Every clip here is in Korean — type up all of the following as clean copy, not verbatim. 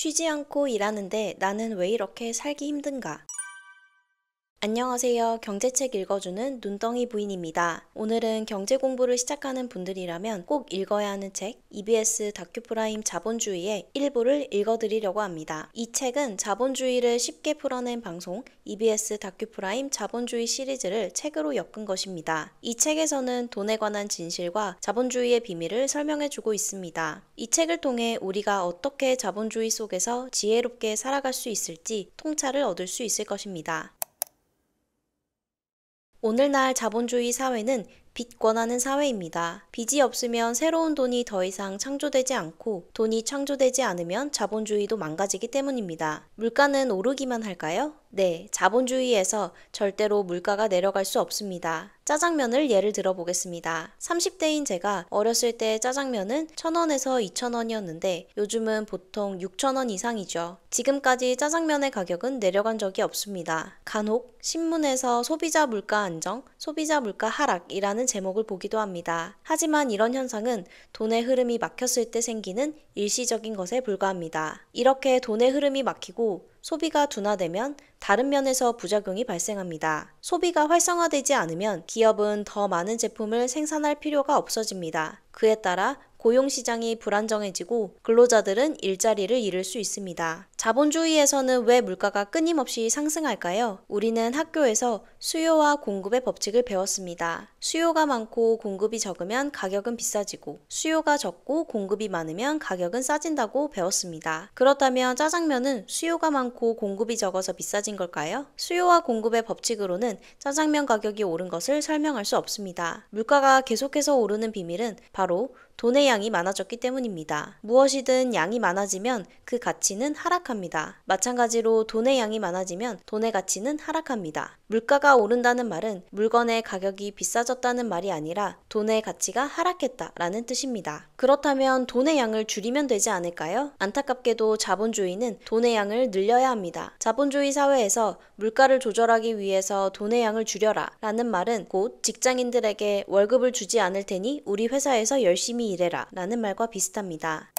쉬지 않고 일하는데 나는 왜 이렇게 살기 힘든가? 안녕하세요. 경제책 읽어주는 눈덩이 부인입니다. 오늘은 경제 공부를 시작하는 분들이라면 꼭 읽어야 하는 책 EBS 다큐프라임 자본주의의 일부를 읽어드리려고 합니다. 이 책은 자본주의를 쉽게 풀어낸 방송 EBS 다큐프라임 자본주의 시리즈를 책으로 엮은 것입니다. 이 책에서는 돈에 관한 진실과 자본주의의 비밀을 설명해주고 있습니다. 이 책을 통해 우리가 어떻게 자본주의 속에서 지혜롭게 살아갈 수 있을지 통찰을 얻을 수 있을 것입니다. 오늘날 자본주의 사회는 빚 권하는 사회입니다. 빚이 없으면 새로운 돈이 더 이상 창조되지 않고 돈이 창조되지 않으면 자본주의도 망가지기 때문입니다. 물가는 오르기만 할까요? 네, 자본주의에서 절대로 물가가 내려갈 수 없습니다. 짜장면을 예를 들어 보겠습니다. 30대인 제가 어렸을 때 짜장면은 1,000원에서 2,000원이었는데 요즘은 보통 6,000원 이상이죠. 지금까지 짜장면의 가격은 내려간 적이 없습니다. 간혹 신문에서 소비자 물가 안정, 소비자 물가 하락이라는 제목을 보기도 합니다. 하지만 이런 현상은 돈의 흐름이 막혔을 때 생기는 일시적인 것에 불과합니다. 이렇게 돈의 흐름이 막히고 소비가 둔화되면 다른 면에서 부작용이 발생합니다. 소비가 활성화되지 않으면 기업은 더 많은 제품을 생산할 필요가 없어집니다. 그에 따라 고용시장이 불안정해지고 근로자들은 일자리를 잃을 수 있습니다. 자본주의에서는 왜 물가가 끊임없이 상승할까요? 우리는 학교에서 수요와 공급의 법칙을 배웠습니다. 수요가 많고 공급이 적으면 가격은 비싸지고 수요가 적고 공급이 많으면 가격은 싸진다고 배웠습니다. 그렇다면 짜장면은 수요가 많고 공급이 적어서 비싸진 걸까요? 수요와 공급의 법칙으로는 짜장면 가격이 오른 것을 설명할 수 없습니다. 물가가 계속해서 오르는 비밀은 바로 돈의 양이 많아졌기 때문입니다. 무엇이든 양이 많아지면 그 가치는 하락합니다. 마찬가지로 돈의 양이 많아지면 돈의 가치는 하락합니다. 물가가 오른다는 말은 물건의 가격이 비싸졌다는 말이 아니라 돈의 가치가 하락했다라는 뜻입니다. 그렇다면 돈의 양을 줄이면 되지 않을까요? 안타깝게도 자본주의는 돈의 양을 늘려야 합니다. 자본주의 사회에서 물가를 조절하기 위해서 돈의 양을 줄여라 라는 말은 곧 직장인들에게 월급을 주지 않을 테니 우리 회사에서 열심히 일해라 라는 말과 비슷합니다.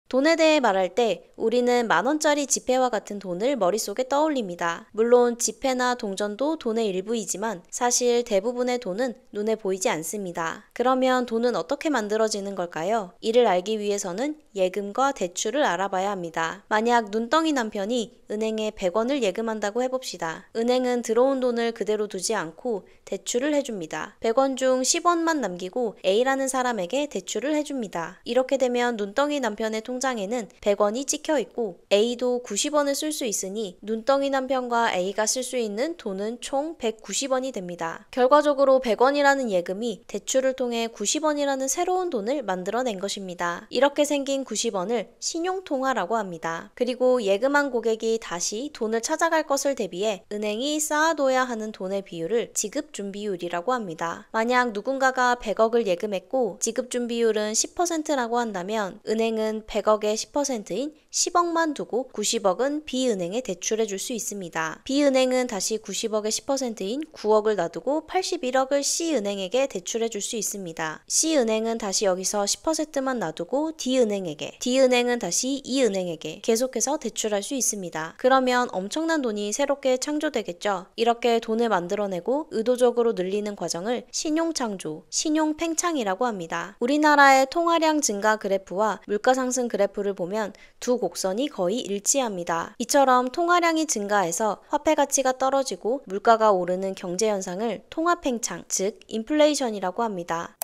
돈에 대해 말할 때 우리는 만원짜리 지폐와 같은 돈을 머릿속에 떠올립니다. 물론 지폐나 동전도 돈의 일부이지만 사실 대부분의 돈은 눈에 보이지 않습니다. 그러면 돈은 어떻게 만들어지는 걸까요? 이를 알기 위해서는 예금과 대출을 알아봐야 합니다. 만약 눈덩이 남편이 은행에 100원을 예금한다고 해봅시다. 은행은 들어온 돈을 그대로 두지 않고 대출을 해줍니다. 100원 중 10원만 남기고 A라는 사람에게 대출을 해줍니다. 이렇게 되면 눈덩이 남편의 통장에는 100원이 찍혀 있고 A도 90원을 쓸 수 있으니 눈덩이 남편과 A가 쓸 수 있는 돈은 총 190원이 됩니다. 결과적으로 100원이라는 예금이 대출을 통해 90원이라는 새로운 돈을 만들어낸 것입니다. 이렇게 생긴 90원을 신용통화라고 합니다. 그리고 예금한 고객이 다시 돈을 찾아갈 것을 대비해 은행이 쌓아둬야 하는 돈의 비율을 지급준비율이라고 합니다. 만약 누군가가 100억을 예금했고 지급준비율은 10%라고 한다면 은행은 100억의 10%인 10억만 두고 90억은 B은행에 대출해 줄 수 있습니다. B은행은 다시 90억의 10%인 9억을 놔두고 81억을 C은행에게 대출해 줄 수 있습니다. C은행은 다시 여기서 10%만 놔두고 D은행에게, D은행은 다시 E은행에게 계속해서 대출할 수 있습니다. 그러면 엄청난 돈이 새롭게 창조되겠죠. 이렇게 돈을 만들어내고 의도적으로 늘리는 과정을 신용창조, 신용팽창이라고 합니다. 우리나라의 통화량 증가 그래프와 물가상승 그래프를 보면 두 곡선이 거의 일치합니다. 이처럼 통화량이 증가해서 화폐 가치가 떨어지고 물가가 오르는 경제 현상을 통화팽창, 즉 인플레이션이라고 합니다.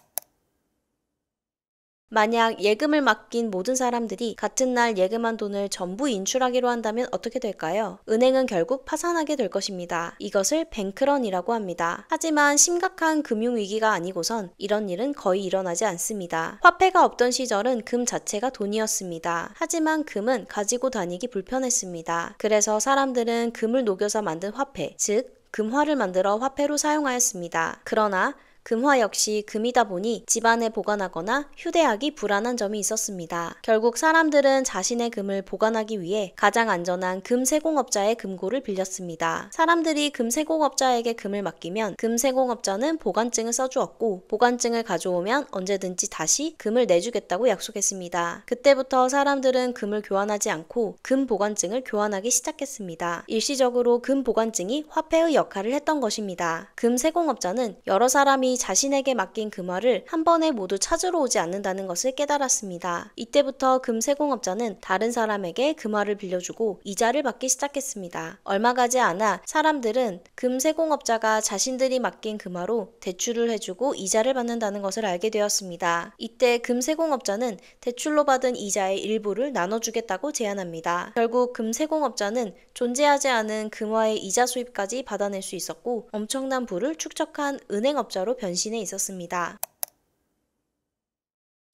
만약 예금을 맡긴 모든 사람들이 같은 날 예금한 돈을 전부 인출하기로 한다면 어떻게 될까요? 은행은 결국 파산하게 될 것입니다. 이것을 뱅크런이라고 합니다. 하지만 심각한 금융위기가 아니고선 이런 일은 거의 일어나지 않습니다. 화폐가 없던 시절은 금 자체가 돈이었습니다. 하지만 금은 가지고 다니기 불편했습니다. 그래서 사람들은 금을 녹여서 만든 화폐, 즉 금화를 만들어 화폐로 사용하였습니다. 그러나 금화 역시 금이다 보니 집안에 보관하거나 휴대하기 불안한 점이 있었습니다. 결국 사람들은 자신의 금을 보관하기 위해 가장 안전한 금 세공업자의 금고를 빌렸습니다. 사람들이 금 세공업자에게 금을 맡기면 금 세공업자는 보관증을 써주었고 보관증을 가져오면 언제든지 다시 금을 내주겠다고 약속했습니다. 그때부터 사람들은 금을 교환하지 않고 금 보관증을 교환하기 시작했습니다. 일시적으로 금 보관증이 화폐의 역할을 했던 것입니다. 금 세공업자는 여러 사람이 자신에게 맡긴 금화를 한 번에 모두 찾으러 오지 않는다는 것을 깨달았습니다. 이때부터 금 세공업자는 다른 사람에게 금화를 빌려주고 이자를 받기 시작했습니다. 얼마 가지 않아 사람들은 금 세공업자가 자신들이 맡긴 금화로 대출을 해주고 이자를 받는다는 것을 알게 되었습니다. 이때 금 세공업자는 대출로 받은 이자의 일부를 나눠주겠다고 제안합니다. 결국 금 세공업자는 존재하지 않은 금화의 이자 수입까지 받아낼 수 있었고 엄청난 부를 축적한 은행업자로 변신해 있었습니다.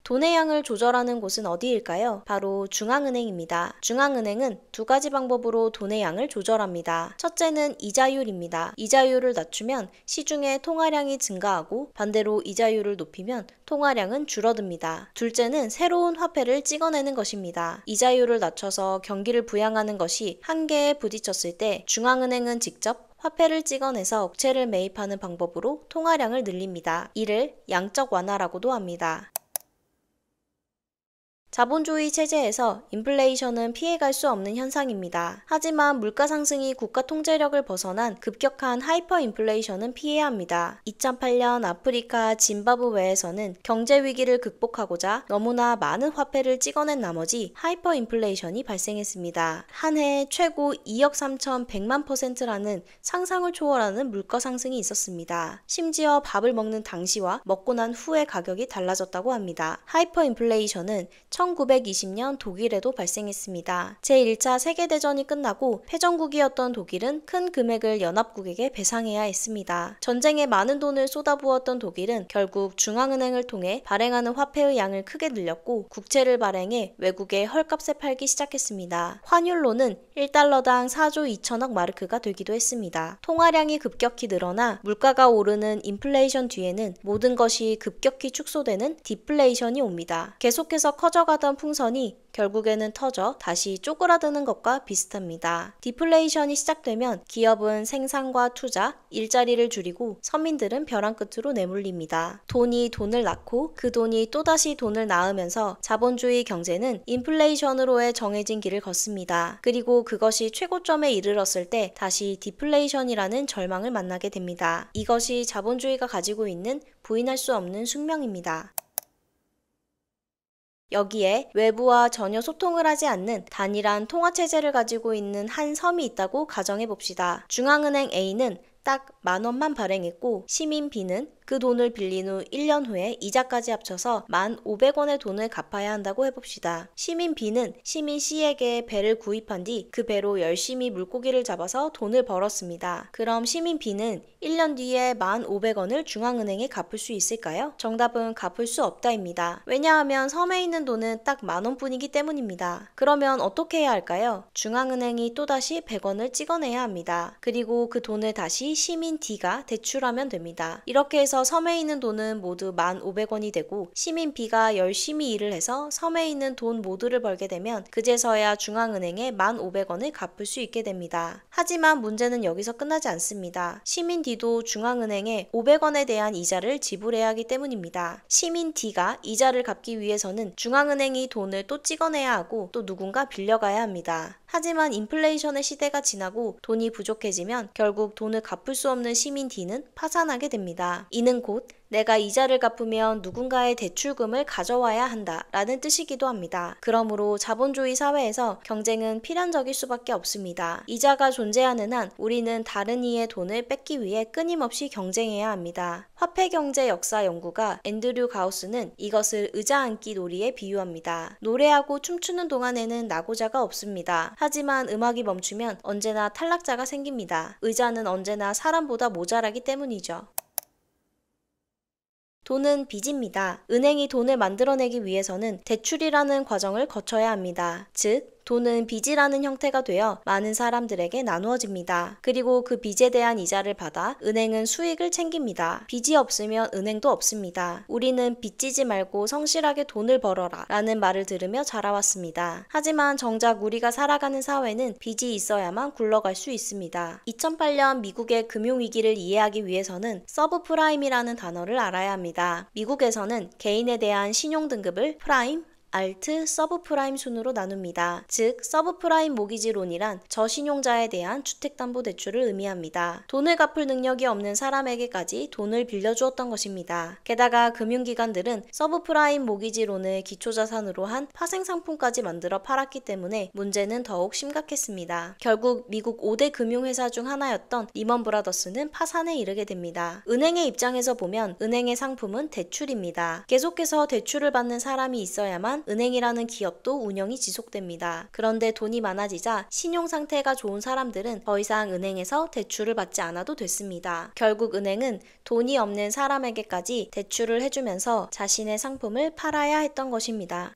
돈의 양을 조절하는 곳은 어디일까요? 바로 중앙은행입니다. 중앙은행은 두 가지 방법으로 돈의 양을 조절합니다. 첫째는 이자율입니다. 이자율을 낮추면 시중의 통화량이 증가하고 반대로 이자율을 높이면 통화량은 줄어듭니다. 둘째는 새로운 화폐를 찍어내는 것입니다. 이자율을 낮춰서 경기를 부양하는 것이 한계에 부딪혔을 때 중앙은행은 직접 화폐를 찍어내서 억체를 매입하는 방법으로 통화량을 늘립니다. 이를 양적 완화라고도 합니다. 자본주의 체제에서 인플레이션은 피해갈 수 없는 현상입니다. 하지만 물가 상승이 국가 통제력을 벗어난 급격한 하이퍼 인플레이션은 피해야 합니다. 2008년 아프리카 짐바브웨에서는 경제 위기를 극복하고자 너무나 많은 화폐를 찍어낸 나머지 하이퍼 인플레이션이 발생했습니다. 한 해에 최고 2억 3,100만%라는 상상을 초월하는 물가 상승이 있었습니다. 심지어 밥을 먹는 당시와 먹고 난 후의 가격이 달라졌다고 합니다. 하이퍼 인플레이션은 1920년 독일에도 발생했습니다. 제1차 세계대전이 끝나고 패전국이었던 독일은 큰 금액을 연합국에게 배상해야 했습니다. 전쟁에 많은 돈을 쏟아부었던 독일은 결국 중앙은행을 통해 발행하는 화폐의 양을 크게 늘렸고 국채를 발행해 외국에 헐값에 팔기 시작했습니다. 환율로는 1달러당 4조 2천억 마르크가 되기도 했습니다. 통화량이 급격히 늘어나 물가가 오르는 인플레이션 뒤에는 모든 것이 급격히 축소되는 디플레이션이 옵니다. 계속해서 커져가던 풍선이 결국에는 터져 다시 쪼그라드는 것과 비슷합니다. 디플레이션이 시작되면 기업은 생산과 투자, 일자리를 줄이고 서민들은 벼랑 끝으로 내몰립니다. 돈이 돈을 낳고 그 돈이 또다시 돈을 낳으면서 자본주의 경제는 인플레이션으로의 정해진 길을 걷습니다. 그리고 그것이 최고점에 이르렀을 때 다시 디플레이션이라는 절망을 만나게 됩니다. 이것이 자본주의가 가지고 있는 부인할 수 없는 숙명입니다. 여기에 외부와 전혀 소통을 하지 않는 단일한 통화체제를 가지고 있는 한 섬이 있다고 가정해봅시다. 중앙은행 A는 딱 10,000원만 발행했고 시민 B는 그 돈을 빌린 후 1년 후에 이자까지 합쳐서 1,500원의 돈을 갚아야 한다고 해봅시다. 시민 B는 시민 C에게 배를 구입한 뒤 그 배로 열심히 물고기를 잡아서 돈을 벌었습니다. 그럼 시민 B는 1년 뒤에 1,500원을 중앙은행에 갚을 수 있을까요? 정답은 갚을 수 없다입니다. 왜냐하면 섬에 있는 돈은 딱 10,000원뿐이기 때문입니다. 그러면 어떻게 해야 할까요? 중앙은행이 또다시 100원을 찍어내야 합니다. 그리고 그 돈을 다시 시민 D가 대출하면 됩니다. 이렇게 해서 섬에 있는 돈은 모두 1,500원이 되고 시민 B가 열심히 일을 해서 섬에 있는 돈 모두를 벌게 되면 그제서야 중앙은행에 1,500원을 갚을 수 있게 됩니다. 하지만 문제는 여기서 끝나지 않습니다. 시민 D도 중앙은행에 500원에 대한 이자를 지불해야 하기 때문입니다. 시민 D가 이자를 갚기 위해서는 중앙은행이 돈을 또 찍어내야 하고 또 누군가 빌려가야 합니다. 하지만 인플레이션의 시대가 지나고 돈이 부족해지면 결국 돈을 갚을 수 없는 시민 D는 파산하게 됩니다. 이는 곧 내가 이자를 갚으면 누군가의 대출금을 가져와야 한다 라는 뜻이기도 합니다. 그러므로 자본주의 사회에서 경쟁은 필연적일 수밖에 없습니다. 이자가 존재하는 한 우리는 다른 이의 돈을 뺏기 위해 끊임없이 경쟁해야 합니다. 화폐경제 역사 연구가 앤드류 가우스는 이것을 의자 앉기 놀이에 비유합니다. 노래하고 춤추는 동안에는 낙오자가 없습니다. 하지만 음악이 멈추면 언제나 탈락자가 생깁니다. 의자는 언제나 사람보다 모자라기 때문이죠. 돈은 빚입니다. 은행이 돈을 만들어내기 위해서는 대출이라는 과정을 거쳐야 합니다. 즉, 돈은 빚이라는 형태가 되어 많은 사람들에게 나누어집니다. 그리고 그 빚에 대한 이자를 받아 은행은 수익을 챙깁니다. 빚이 없으면 은행도 없습니다. 우리는 빚지지 말고 성실하게 돈을 벌어라 라는 말을 들으며 자라왔습니다. 하지만 정작 우리가 살아가는 사회는 빚이 있어야만 굴러갈 수 있습니다. 2008년 미국의 금융위기를 이해하기 위해서는 서브프라임이라는 단어를 알아야 합니다. 미국에서는 개인에 대한 신용등급을 프라임, 알트, 서브프라임 순으로 나눕니다. 즉, 서브프라임 모기지론이란 저신용자에 대한 주택담보대출을 의미합니다. 돈을 갚을 능력이 없는 사람에게까지 돈을 빌려주었던 것입니다. 게다가 금융기관들은 서브프라임 모기지론을 기초자산으로 한 파생상품까지 만들어 팔았기 때문에 문제는 더욱 심각했습니다. 결국 미국 5대 금융회사 중 하나였던 리먼 브라더스는 파산에 이르게 됩니다. 은행의 입장에서 보면 은행의 상품은 대출입니다. 계속해서 대출을 받는 사람이 있어야만 은행이라는 기업도 운영이 지속됩니다. 그런데 돈이 많아지자 신용 상태가 좋은 사람들은 더 이상 은행에서 대출을 받지 않아도 됐습니다. 결국 은행은 돈이 없는 사람에게까지 대출을 해주면서 자신의 상품을 팔아야 했던 것입니다.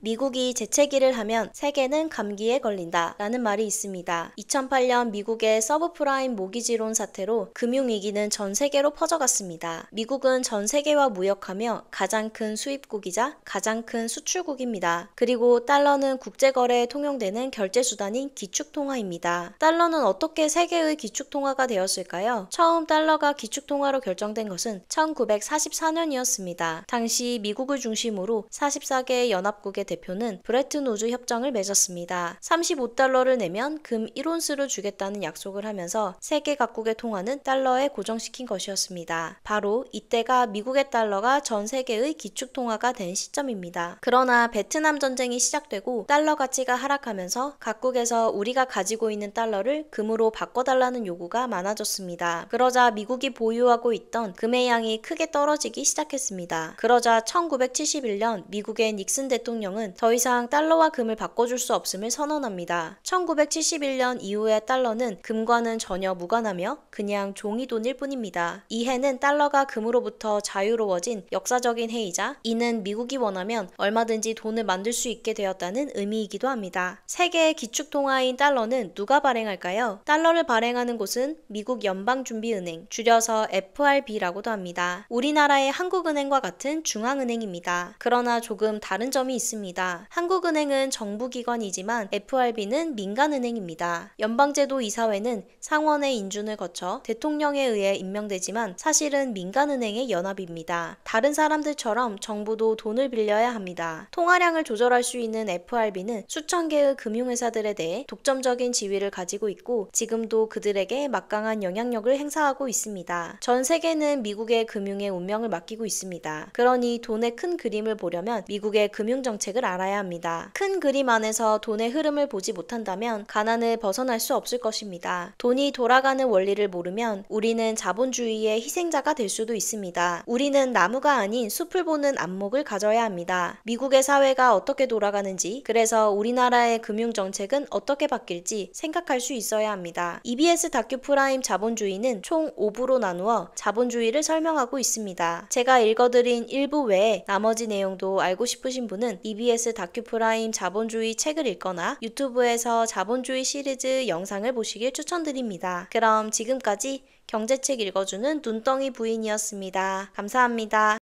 미국이 재채기를 하면 세계는 감기에 걸린다 라는 말이 있습니다. 2008년 미국의 서브프라임 모기지론 사태로 금융위기는 전 세계로 퍼져갔습니다. 미국은 전 세계와 무역하며 가장 큰 수입국이자 가장 큰 수출국입니다. 그리고 달러는 국제거래에 통용되는 결제수단인 기축통화입니다. 달러는 어떻게 세계의 기축통화가 되었을까요? 처음 달러가 기축통화로 결정된 것은 1944년이었습니다. 당시 미국을 중심으로 44개의 연합국의 대표는 브레튼 우즈 협정을 맺었습니다. 35달러를 내면 금 1온스를 주겠다는 약속을 하면서 세계 각국의 통화는 달러에 고정시킨 것이었습니다. 바로 이때가 미국의 달러가 전 세계의 기축통화가 된 시점입니다. 그러나 베트남 전쟁이 시작되고 달러 가치가 하락하면서 각국에서 우리가 가지고 있는 달러를 금으로 바꿔달라는 요구가 많아졌습니다. 그러자 미국이 보유하고 있던 금의 양이 크게 떨어지기 시작했습니다. 그러자 1971년 미국의 닉슨 대통령은 더 이상 달러와 금을 바꿔줄 수 없음을 선언합니다. 1971년 이후의 달러는 금과는 전혀 무관하며 그냥 종이돈일 뿐입니다. 이 해는 달러가 금으로부터 자유로워진 역사적인 해이자 이는 미국이 원하면 얼마든지 돈을 만들 수 있게 되었다는 의미이기도 합니다. 세계의 기축통화인 달러는 누가 발행할까요? 달러를 발행하는 곳은 미국 연방준비은행, 줄여서 FRB라고도 합니다. 우리나라의 한국은행과 같은 중앙은행입니다. 그러나 조금 다른 점이 있습니다. 한국은행은 정부기관이지만 FRB는 민간은행입니다. 연방제도 이사회는 상원의 인준을 거쳐 대통령에 의해 임명되지만 사실은 민간은행의 연합입니다. 다른 사람들처럼 정부도 돈을 빌려야 합니다. 통화량을 조절할 수 있는 FRB는 수천 개의 금융회사들에 대해 독점적인 지위를 가지고 있고 지금도 그들에게 막강한 영향력을 행사하고 있습니다. 전 세계는 미국의 금융의 운명을 맡기고 있습니다. 그러니 돈의 큰 그림을 보려면 미국의 금융정책을 알아야 합니다. 큰 그림 안에서 돈의 흐름을 보지 못한다면 가난을 벗어날 수 없을 것입니다. 돈이 돌아가는 원리를 모르면 우리는 자본주의의 희생자가 될 수도 있습니다. 우리는 나무가 아닌 숲을 보는 안목을 가져야 합니다. 미국의 사회가 어떻게 돌아가는지, 그래서 우리나라의 금융정책은 어떻게 바뀔지 생각할 수 있어야 합니다. EBS 다큐 프라임 자본주의는 총 5부로 나누어 자본주의를 설명하고 있습니다. 제가 읽어드린 일부 외에 나머지 내용도 알고 싶으신 분은 EBS 다큐 프라임 자본주의 책을 읽거나 유튜브에서 자본주의 시리즈 영상을 보시길 추천드립니다. 그럼 지금까지 경제책 읽어주는 눈덩이 부인이었습니다. 감사합니다.